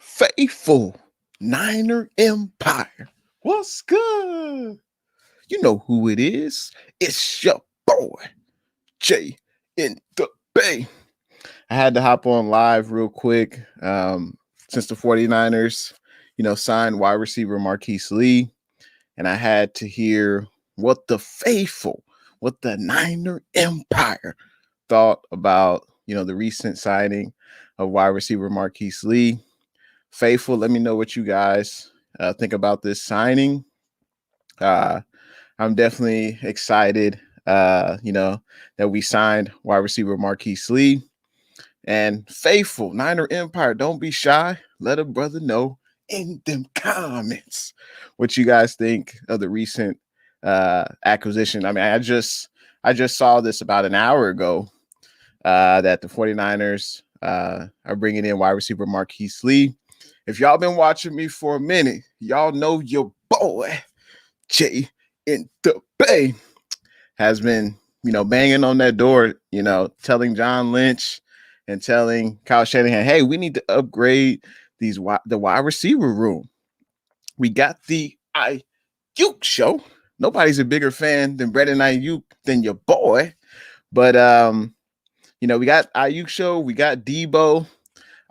Faithful Niner Empire. What's good? You know who it is. It's your boy, Jay in the Bay. I had to hop on live real quick since the 49ers, signed wide receiver Marqise Lee. And I had to hear what the faithful, what the Niner Empire thought about, the recent signing of wide receiver Marqise Lee. Faithful, let me know what you guys think about this signing. I'm definitely excited, that we signed wide receiver Marqise Lee. And Faithful, Niner Empire, don't be shy. Let a brother know in them comments what you guys think of the recent acquisition. I mean, I just saw this about an hour ago that the 49ers are bringing in wide receiver Marqise Lee. If y'all been watching me for a minute, y'all know your boy, Jay in the Bay, has been, banging on that door, telling John Lynch and telling Kyle Shanahan, hey, we need to upgrade the wide receiver room. We got the Ayuk show. Nobody's a bigger fan than Brandon Ayuk than your boy. But, we got Ayuk show. We got Debo.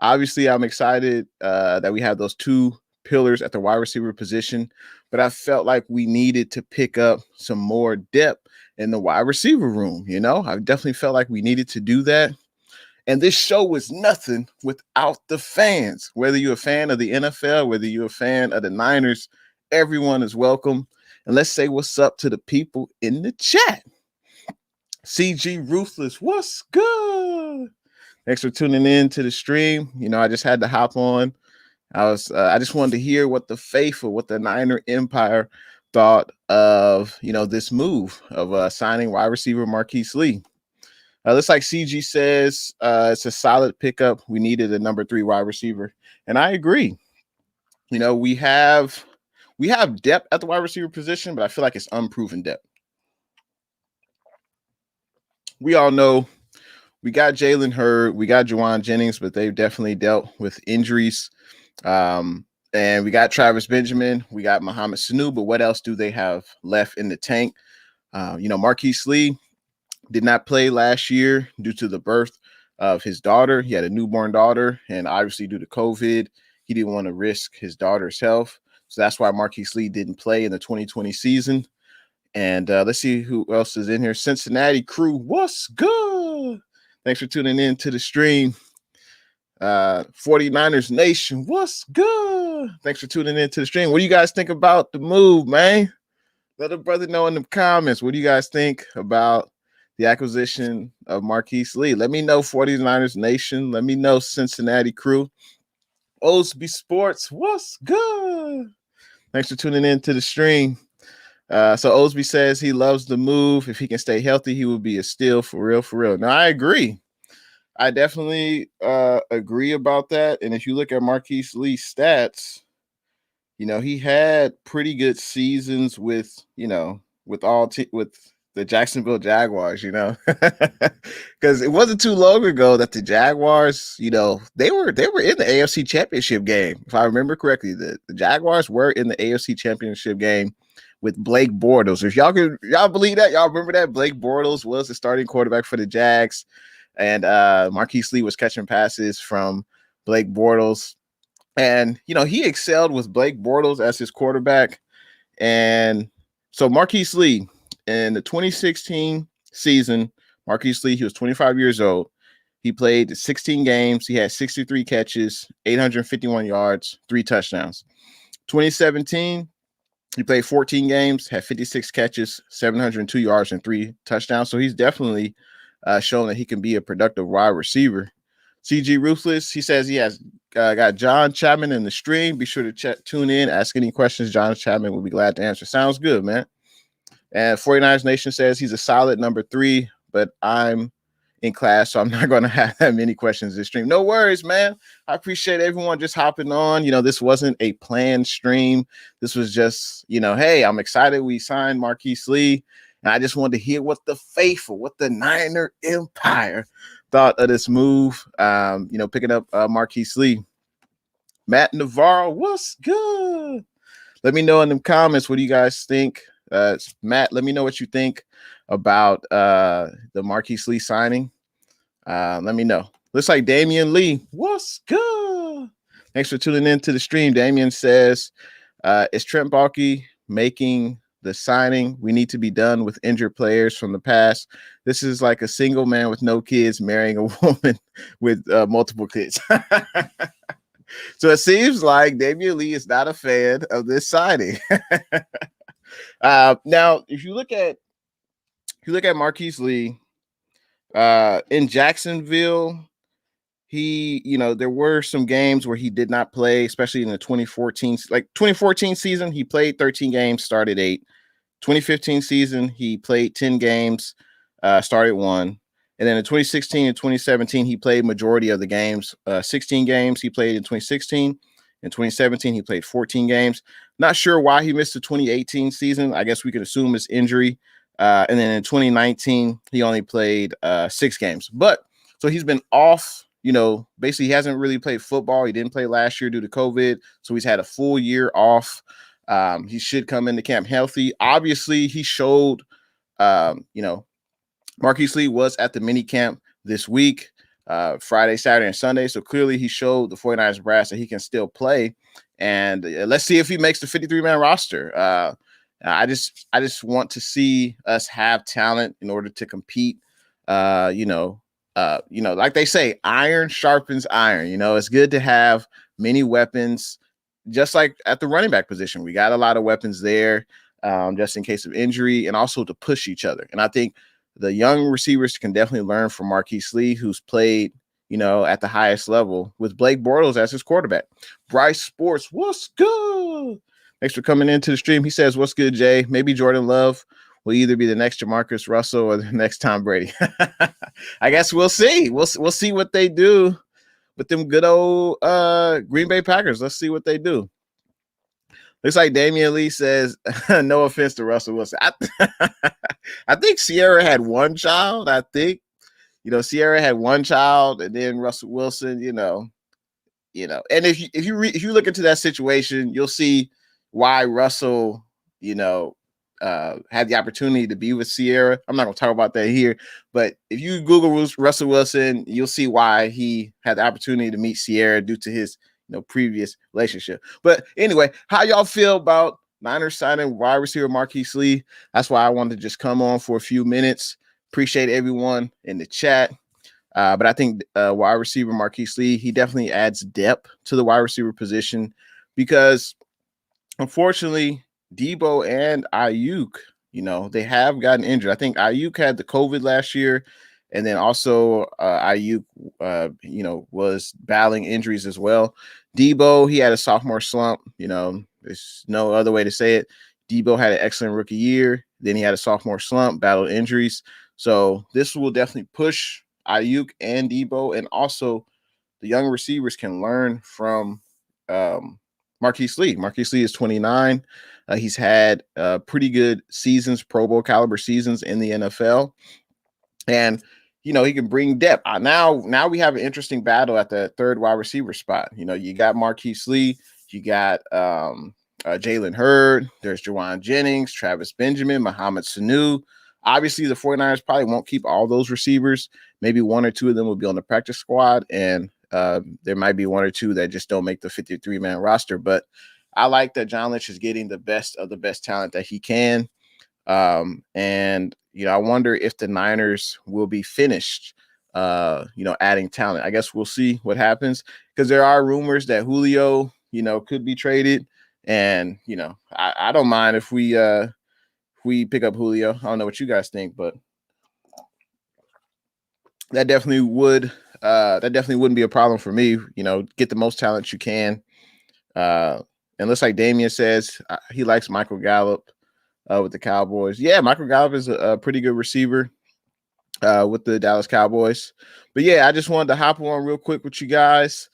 Obviously, I'm excited that we have those two pillars at the wide receiver position, but I felt like we needed to pick up some more depth in the wide receiver room. I definitely felt like we needed to do that. And this show was nothing without the fans. Whether you're a fan of the NFL, whether you're a fan of the Niners, everyone is welcome. And let's say what's up to the people in the chat. CG Ruthless, what's good? Thanks for tuning in to the stream. I just had to hop on. I just wanted to hear what the faithful, what the Niner Empire thought of, this move of signing wide receiver Marqise Lee. Looks like CG says it's a solid pickup. We needed a number 3 wide receiver, and I agree. We have depth at the wide receiver position, but I feel like it's unproven depth. We all know we got Jalen Hurd, we got Juwan Jennings, but they've definitely dealt with injuries. And we got Travis Benjamin, we got Mohamed Sanu, but what else do they have left in the tank? Marqise Lee did not play last year due to the birth of his daughter. He had a newborn daughter, and obviously due to COVID, he didn't want to risk his daughter's health. So that's why Marqise Lee didn't play in the 2020 season. And let's see who else is in here. Cincinnati crew, what's good? Thanks for tuning in to the stream. 49ers Nation, what's good? Thanks for tuning in to the stream. What do you guys think about the move, man? Let a brother know in the comments. What do you guys think about the acquisition of Marqise Lee? Let me know, 49ers Nation. Let me know, Cincinnati crew. Osby Sports, what's good? Thanks for tuning in to the stream. So Osby says he loves the move. If he can stay healthy, he will be a steal for real, for real. Now, I agree. I definitely agree about that. And if you look at Marqise Lee's stats, he had pretty good seasons with the Jacksonville Jaguars, because it wasn't too long ago that the Jaguars, they were in the AFC Championship game. If I remember correctly, the Jaguars were in the AFC Championship game with Blake Bortles. If y'all believe that, y'all remember that Blake Bortles was the starting quarterback for the Jags, and Marqise Lee was catching passes from Blake Bortles. And, he excelled with Blake Bortles as his quarterback. And so Marqise Lee, in the 2016 season, Marqise Lee, he was 25 years old. He played 16 games. He had 63 catches, 851 yards, 3 touchdowns. 2017, he played 14 games, had 56 catches, 702 yards, and 3 touchdowns. So he's definitely shown that he can be a productive wide receiver. CG Ruthless, he says he has got John Chapman in the stream. Be sure to tune in, ask any questions. John Chapman will be glad to answer. Sounds good, man. And 49ers Nation says he's a solid number 3, but I'm in class, so I'm not going to have that many questions this stream. No worries, man. I appreciate everyone just hopping on. This wasn't a planned stream. This was just, hey, I'm excited we signed Marqise Lee, and I just wanted to hear what the faithful, what the Niner Empire thought of this move, picking up Marqise Lee. Matt Navarro, what's good? Let me know in the comments, what do you guys think? Matt, let me know what you think about the Marqise Lee signing. Let me know. Looks like Damian Lee, what's good? Thanks for tuning in to the stream. Damian says, is Trent Baalke making the signing? We need to be done with injured players from the past. This is like a single man with no kids marrying a woman with multiple kids. So it seems like Damian Lee is not a fan of this signing. Now, if you look at Marqise Lee in Jacksonville, there were some games where he did not play, especially in the 2014 season. He played 13 games, started 8. 2015 season, he played 10 games, started 1. And then in 2016 and 2017, he played majority of the games. 16 games he played in 2016. In 2017, he played 14 games. Not sure why he missed the 2018 season. I guess we could assume it's injury. And then in 2019, he only played 6 games. But so he's been off. Basically, he hasn't really played football. He didn't play last year due to COVID. So he's had a full year off. He should come into camp healthy. Obviously, he showed, Marqise Lee was at the mini camp this week, Friday, Saturday, and Sunday. So clearly he showed the 49ers brass that he can still play. And let's see if he makes the 53-man roster. I just want to see us have talent in order to compete. Like they say, iron sharpens iron. It's good to have many weapons, just like at the running back position. We got a lot of weapons there, just in case of injury, and also to push each other. And I think the young receivers can definitely learn from Marqise Lee, who's played, at the highest level with Blake Bortles as his quarterback. Bryce Sports, what's good? Thanks for coming into the stream. He says, what's good, Jay? Maybe Jordan Love will either be the next Jamarcus Russell or the next Tom Brady. I guess we'll see. We'll see what they do with them good old Green Bay Packers. Let's see what they do. Looks like Damian Lee says, no offense to Russell Wilson. I think Sierra had one child. I think, Sierra had one child, and then Russell Wilson, and if you look into that situation, you'll see why Russell, had the opportunity to be with Sierra. I'm not going to talk about that here, but if you Google Russell Wilson, you'll see why he had the opportunity to meet Sierra due to his previous relationship. But anyway, how y'all feel about Niners signing wide receiver Marqise Lee? That's why I wanted to just come on for a few minutes. Appreciate everyone in the chat. But I think wide receiver Marqise Lee, he definitely adds depth to the wide receiver position, because unfortunately, Debo and Ayuk, they have gotten injured. I think Ayuk had the COVID last year, and then also Ayuk, was battling injuries as well. Debo, he had a sophomore slump. There's no other way to say it. Debo had an excellent rookie year. Then he had a sophomore slump, battled injuries. So this will definitely push Ayuk and Debo, and also the young receivers can learn from Marqise Lee. Marqise Lee is 29. He's had pretty good seasons, Pro Bowl caliber seasons in the NFL. And, he can bring depth. Now we have an interesting battle at the third wide receiver spot. You got Marqise Lee, you got Jalen Hurd, there's Jawan Jennings, Travis Benjamin, Mohamed Sanu. Obviously, the 49ers probably won't keep all those receivers. Maybe one or two of them will be on the practice squad, and there might be one or two that just don't make the 53-man roster. But I like that John Lynch is getting the best of the best talent that he can. And I wonder if the Niners will be finished, adding talent. I guess we'll see what happens, because there are rumors that Julio, could be traded. And, I don't mind if we pick up Julio. I don't know what you guys think, but that definitely wouldn't be a problem for me. Get the most talent you can. And looks like Damian says he likes Michael Gallup with the Cowboys. Yeah, Michael Gallup is a pretty good receiver with the Dallas Cowboys. But yeah, I just wanted to hop on real quick with you guys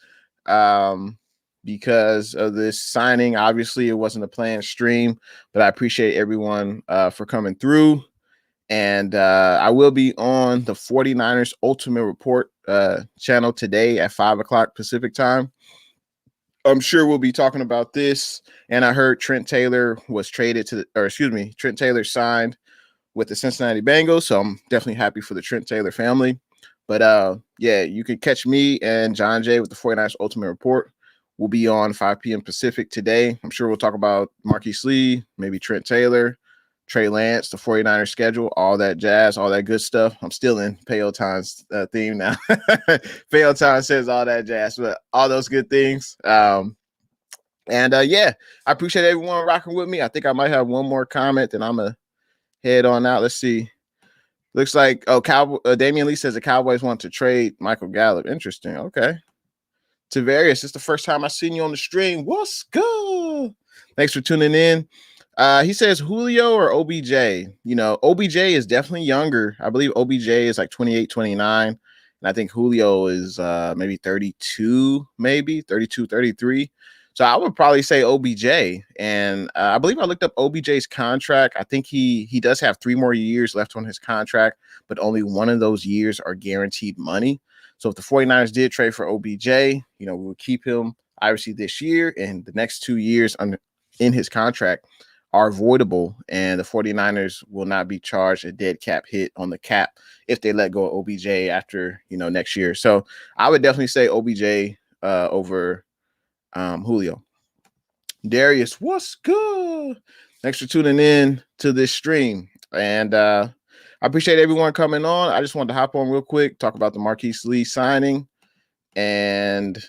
because of this signing. Obviously, it wasn't a planned stream, but I appreciate everyone for coming through. And I will be on the 49ers Ultimate Report channel today at 5 o'clock Pacific time. I'm sure we'll be talking about this. And I heard Trent Taylor was traded Trent Taylor signed with the Cincinnati Bengals. So I'm definitely happy for the Trent Taylor family. But yeah, you can catch me and John Jay with the 49ers Ultimate Report. We'll be on 5 p.m. Pacific today. I'm sure we'll talk about Marqise Lee, maybe Trent Taylor, Trey Lance, the 49ers schedule, all that jazz, all that good stuff. I'm still in Peloton's theme now. Peloton says all that jazz, but all those good things. And yeah, I appreciate everyone rocking with me. I think I might have one more comment, and I'm going to head on out. Let's see. Looks like, Damian Lee says the Cowboys want to trade Michael Gallup. Interesting. Okay. Tavarius, it's the first time I seen you on the stream. What's good? Thanks for tuning in. He says Julio or OBJ. You know, OBJ is definitely younger. I believe OBJ is like 28, 29. And I think Julio is maybe 32, maybe 32, 33. So I would probably say OBJ. And I believe I looked up OBJ's contract. I think he does have 3 more years left on his contract, but only one of those years are guaranteed money. So if the 49ers did trade for OBJ, you know, we would keep him obviously this year, and the next 2 years in his contract are voidable, and the 49ers will not be charged a dead cap hit on the cap if they let go of OBJ after, you know, next year. So I would definitely say OBJ over Julio. Darius, what's good? Thanks for tuning in to this stream. And I appreciate everyone coming on. I just wanted to hop on real quick, talk about the Marqise Lee signing. And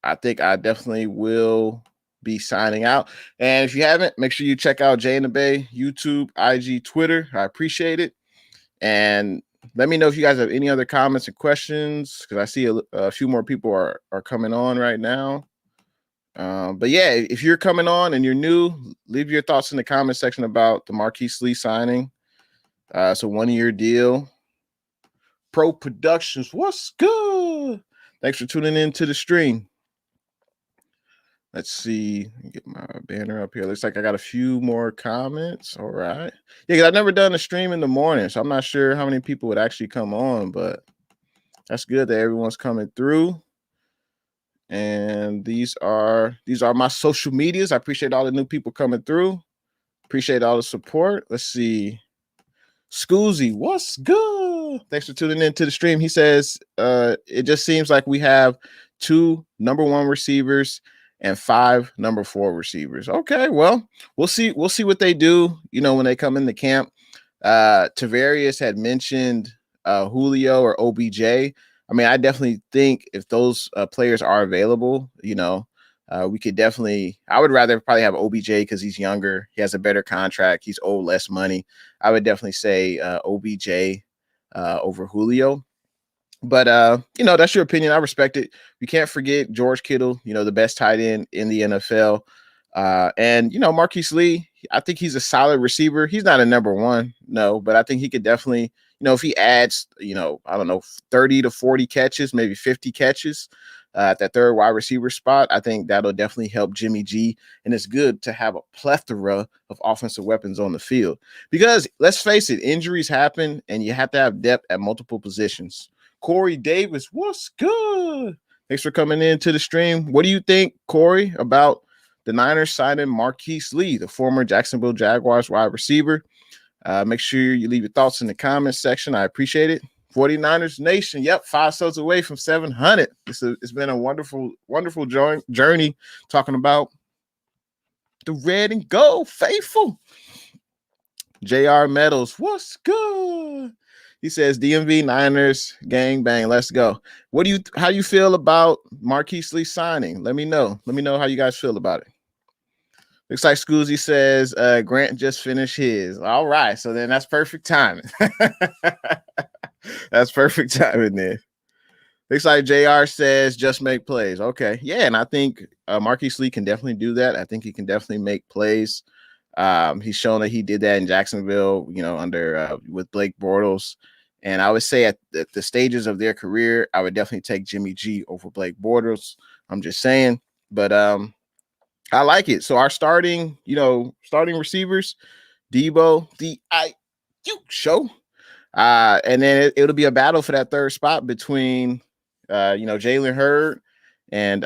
I think I definitely will be signing out. And if you haven't, make sure you check out Jay in the Bay, YouTube, IG, Twitter. I appreciate it. And let me know if you guys have any other comments and questions, because I see a few more people are coming on right now. But yeah, if you're coming on and you're new, leave your thoughts in the comment section about the Marqise Lee signing. It's a 1-year deal. Pro Productions, what's good? Thanks for tuning in to the stream. Let's see. Get my banner up here. Looks like I got a few more comments. All right. Yeah, because I've never done a stream in the morning, so I'm not sure how many people would actually come on, but that's good that everyone's coming through. And these are my social medias. I appreciate all the new people coming through. Appreciate all the support. Let's see. Scoozy, what's good? Thanks for tuning in to the stream. He says, it just seems like we have 2 number 1 receivers and 5 number 4 receivers. Okay, well, we'll see what they do, you know, when they come into camp. Tavarius had mentioned Julio or OBJ. I mean, I definitely think if those players are available, you know, we could definitely, I would rather probably have OBJ because he's younger. He has a better contract. He's owed less money. I would definitely say OBJ over Julio. But, you know, that's your opinion. I respect it. You can't forget George Kittle, you know, the best tight end in the NFL. And, you know, Marqise Lee, I think he's a solid receiver. He's not a number 1, no, but I think he could definitely, you know, if he adds, you know, I don't know, 30 to 40 catches, maybe 50 catches at that third wide receiver spot, I think that'll definitely help Jimmy G. And it's good to have a plethora of offensive weapons on the field because let's face it, injuries happen and you have to have depth at multiple positions. Corey Davis, what's good? Thanks for coming in to the stream. What do you think, Corey, about the Niners signing Marqise Lee, the former Jacksonville Jaguars wide receiver? Make sure you leave your thoughts in the comments section. I appreciate it. 49ers Nation. Yep, 5 subs away from 700. It's been a wonderful, wonderful journey talking about the red and gold faithful. JR Meadows, what's good? He says DMV Niners gang bang, let's go. How do you feel about Marqise Lee signing? Let me know. Let me know how you guys feel about it. Looks like Scoozy says Grant just finished his. All right, so then that's perfect timing. That's perfect timing there. Looks like JR says just make plays. Okay, yeah, and I think Marqise Lee can definitely do that. I think he can definitely make plays. He's shown that he did that in Jacksonville, you know, under with Blake Bortles. And I would say at the stages of their career, I would definitely take Jimmy G over Blake Bortles. I'm just saying, but I like it. So our starting receivers, Debo, you show. And then it'll be a battle for that third spot between Jalen Hurd and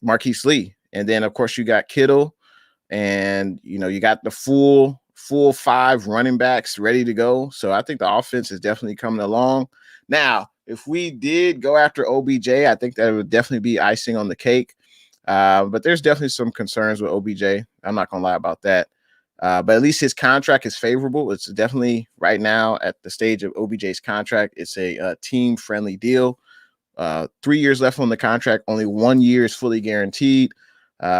Marqise Lee. And then, of course, you got Kittle, and you got the full 5 running backs ready to go. So I think the offense is definitely coming along. Now, if we did go after OBJ, I think that would definitely be icing on the cake. But there's definitely some concerns with OBJ. I'm not gonna lie about that. But at least his contract is favorable. It's definitely right now at the stage of OBJ's contract. It's a team-friendly deal. 3 years left on the contract. Only 1 year is fully guaranteed.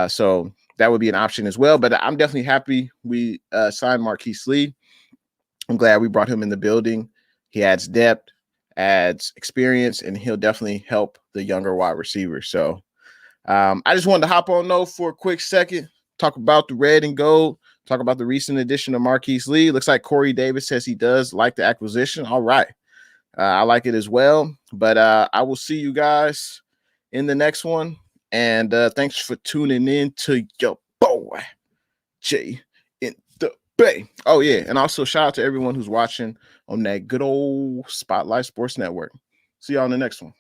So that would be an option as well. But I'm definitely happy we signed Marqise Lee. I'm glad we brought him in the building. He adds depth, adds experience, and he'll definitely help the younger wide receivers. So I just wanted to hop on though for a quick second, talk about the red and gold, talk about the recent addition of Marqise Lee. Looks like Corey Davis says he does like the acquisition. All right. I like it as well. But I will see you guys in the next one. And thanks for tuning in to your boy, Jay in the Bay. Oh, yeah. And also shout out to everyone who's watching on that good old Spotlight Sports Network. See y'all in the next one.